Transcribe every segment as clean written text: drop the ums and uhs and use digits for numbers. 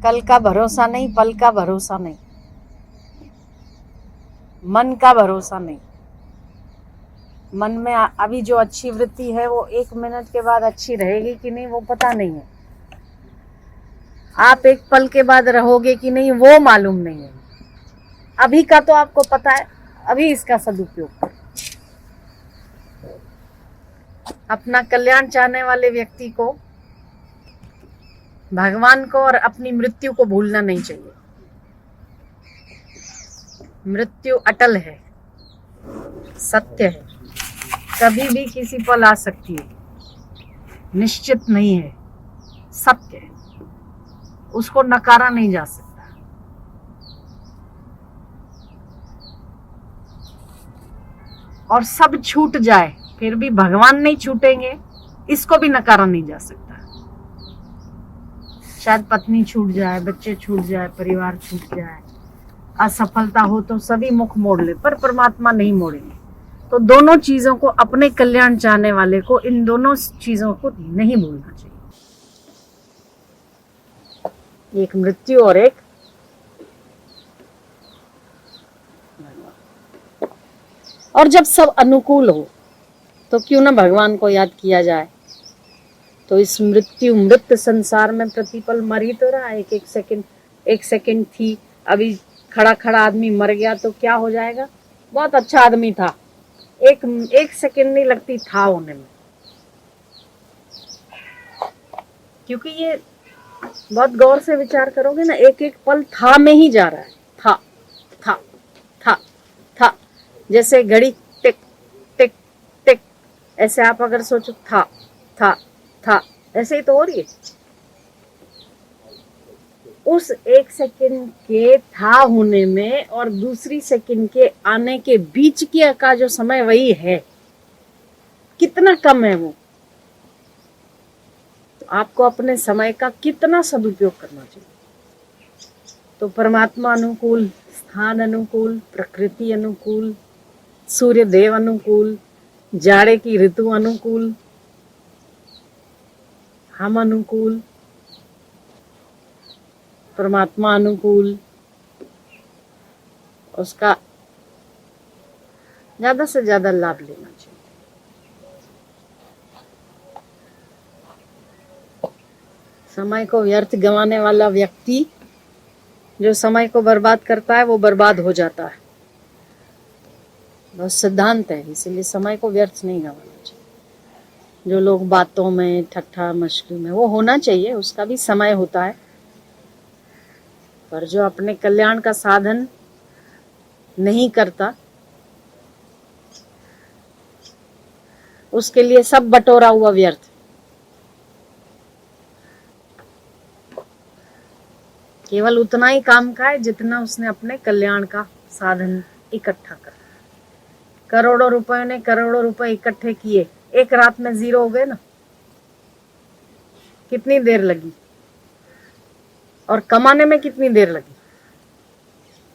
कल का भरोसा नहीं, पल का भरोसा नहीं, मन का भरोसा नहीं। मन में अभी जो अच्छी वृत्ति है वो 1 मिनट के बाद अच्छी रहेगी कि नहीं वो पता नहीं है। आप एक पल के बाद रहोगे कि नहीं वो मालूम नहीं है। अभी का तो आपको पता है, अभी इसका सदुपयोग करो। अपना कल्याण चाहने वाले व्यक्ति को, भगवान को और अपनी मृत्यु को भूलना नहीं चाहिए। मृत्यु अटल है, सत्य है, कभी भी किसी पल आ सकती है, निश्चित नहीं है, सत्य है, उसको नकारा नहीं जा सकता। और सब छूट जाए फिर भी भगवान नहीं छूटेंगे, इसको भी नकारा नहीं जा सकता। शायद पत्नी छूट जाए, बच्चे छूट जाए, परिवार छूट जाए, असफलता हो तो सभी मुख मोड़ ले, पर परमात्मा नहीं मोड़ेंगे। तो दोनों चीजों को, अपने कल्याण चाहने वाले को इन दोनों चीजों को नहीं भूलना चाहिए, एक मृत्यु और एक भगवान। और जब सब अनुकूल हो तो क्यों ना भगवान को याद किया जाए। तो इस मृत्यु मृत संसार में प्रतिपल मर ही तो रहा है। एक सेकंड थी, अभी खड़ा खड़ा आदमी मर गया तो क्या हो जाएगा। बहुत अच्छा आदमी था, एक सेकंड नहीं लगती था होने में, क्योंकि ये बहुत गौर से विचार करोगे ना, एक एक पल था में ही जा रहा है। था था था था, जैसे घड़ी टिक टिक टिक, ऐसे आप अगर सोचो था था था, ऐसे ही तो हो रही है। उस एक सेकंड के था होने में और दूसरी सेकंड के आने के बीच का जो समय वही है, कितना कम है वो। तो आपको अपने समय का कितना सदुपयोग करना चाहिए। तो परमात्मा अनुकूल, स्थान अनुकूल, प्रकृति अनुकूल, सूर्य देव अनुकूल, जाड़े की ऋतु अनुकूल, हम अनुकूल, परमात्मा अनुकूल, उसका ज्यादा से ज्यादा लाभ लेना चाहिए। समय को व्यर्थ गंवाने वाला व्यक्ति जो समय को बर्बाद करता है वो बर्बाद हो जाता है, बस सिद्धांत है। इसीलिए समय को व्यर्थ नहीं गंवाना चाहिए। जो लोग बातों में, ठट्ठा मस्करी में, वो होना चाहिए, उसका भी समय होता है, पर जो अपने कल्याण का साधन नहीं करता उसके लिए सब बटोरा हुआ व्यर्थ। केवल उतना ही काम का है जितना उसने अपने कल्याण का साधन इकट्ठा कर। करोड़ों रुपए ने करोड़ों रुपए इकट्ठे किए, एक रात में 0 हो गए ना, कितनी देर लगी, और कमाने में कितनी देर लगी,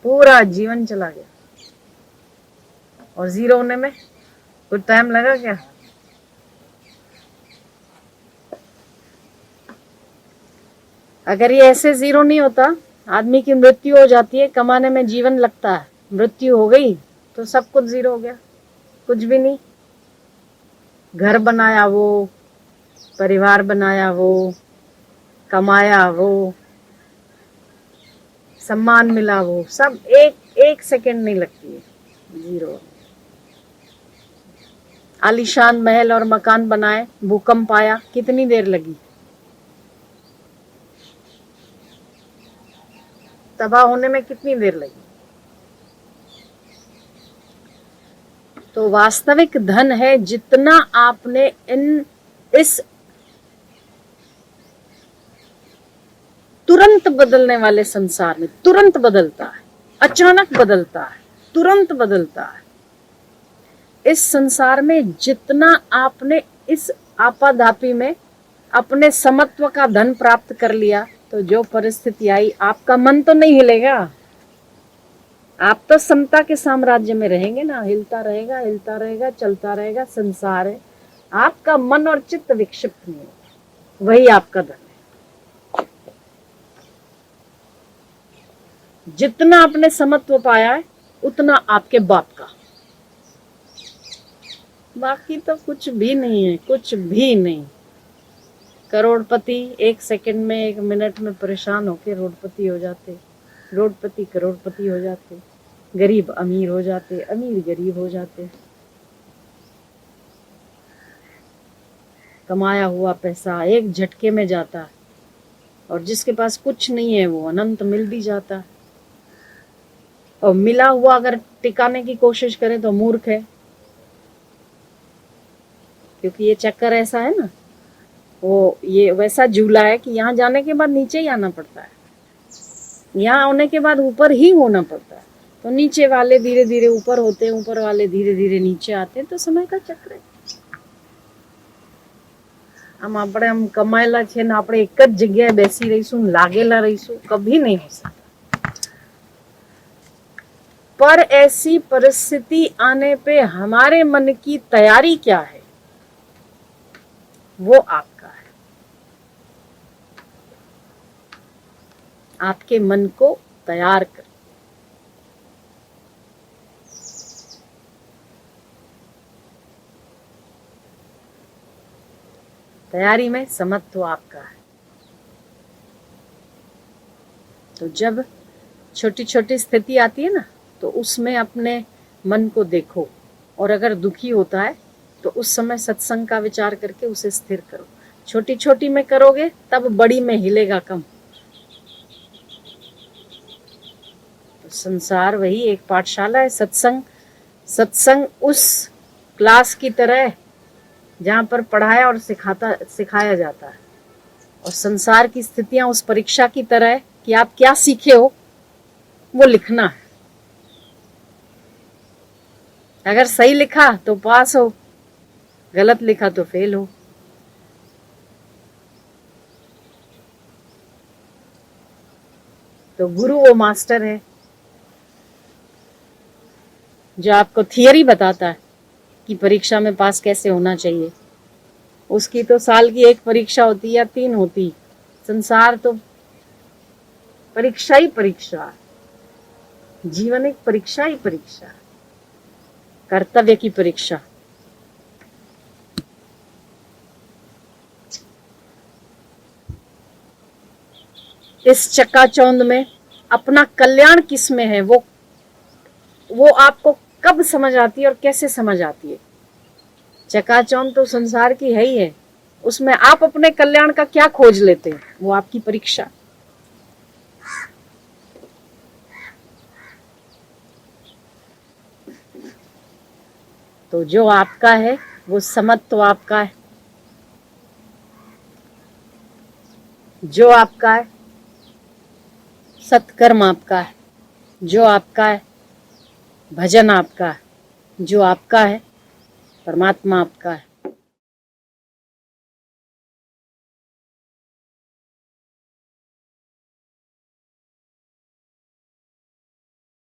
पूरा जीवन चला गया। और 0 होने में कुछ टाइम लगा क्या। अगर ये ऐसे 0 नहीं होता, आदमी की मृत्यु हो जाती है, कमाने में जीवन लगता है, मृत्यु हो गई तो सब कुछ 0 हो गया, कुछ भी नहीं। घर बनाया वो, परिवार बनाया वो, कमाया वो, सम्मान मिला वो, सब एक सेकंड नहीं लगती है, 0। आलीशान महल और मकान बनाए, भूकंप आया, कितनी देर लगी, तबाह होने में कितनी देर लगी। तो वास्तविक धन है जितना आपने इस तुरंत बदलने वाले संसार में, तुरंत बदलता है, अचानक बदलता है, तुरंत बदलता है, इस संसार में जितना आपने इस आपाधापी में अपने समत्व का धन प्राप्त कर लिया, तो जो परिस्थिति आई, आपका मन तो नहीं हिलेगा, आप तो समता के साम्राज्य में रहेंगे ना, हिलता रहेगा, हिलता रहेगा, चलता रहेगा, संसार है, आपका मन और चित्त विक्षिप्त नहीं होगा, वही आपका धन है। जितना आपने समत्व पाया है उतना आपके बाप का, बाकी तो कुछ भी नहीं है, कुछ भी नहीं। करोड़पति 1 सेकंड में 1 मिनट में परेशान होके रोडपति हो जाते, रोडपति करोड़पति हो जाते, गरीब अमीर हो जाते, अमीर गरीब हो जाते। कमाया हुआ पैसा एक झटके में जाता है और जिसके पास कुछ नहीं है वो अनंत मिल भी जाता है, और मिला हुआ अगर टिकाने की कोशिश करे तो मूर्ख है, क्योंकि ये चक्कर ऐसा है ना, वो ये वैसा झूला है कि यहाँ जाने के बाद नीचे ही आना पड़ता है, यहाँ आने के बाद ऊपर ही होना पड़ता है। तो नीचे वाले धीरे धीरे ऊपर होते हैं, ऊपर वाले धीरे धीरे नीचे आते हैं, तो समय का चक्र है। हम कमाયેલા છે ને આપણે એક જ જગ્યાએ બેસી રહીશું, लागेला रहीશું, कभी नहीं हो सकता। पर ऐसी परिस्थिति आने पे हमारे मन की तैयारी क्या है, वो आपका है। आपके मन को तैयार कर, तैयारी में समत्व आपका है। तो जब छोटी छोटी स्थिति आती है ना, तो उसमें अपने मन को देखो, और अगर दुखी होता है तो उस समय सत्संग का विचार करके उसे स्थिर करो। छोटी छोटी में करोगे तब बड़ी में हिलेगा कम। तो संसार वही एक पाठशाला है। सत्संग उस क्लास की तरह है जहाँ पर पढ़ाया और सिखाया जाता है, और संसार की स्थितियां उस परीक्षा की तरह है कि आप क्या सीखे हो वो लिखना है। अगर सही लिखा तो पास हो, गलत लिखा तो फेल हो। तो गुरु वो मास्टर है जो आपको थियरी बताता है कि परीक्षा में पास कैसे होना चाहिए। उसकी तो साल की एक परीक्षा होती या 3 होती। संसार तो परीक्षा ही परीक्षा, जीवन एक परीक्षा ही परीक्षा, कर्तव्य की परीक्षा। इस चकाचौंध में अपना कल्याण किस में है, वो आपको कब समझ आती है और कैसे समझ आती है। चकाचौंध तो संसार की है ही है, उसमें आप अपने कल्याण का क्या खोज लेते हैं, वो आपकी परीक्षा। तो जो आपका है वो समत्व आपका है, जो आपका है सत्कर्म आपका है, जो आपका है भजन आपका है, जो आपका है परमात्मा आपका है।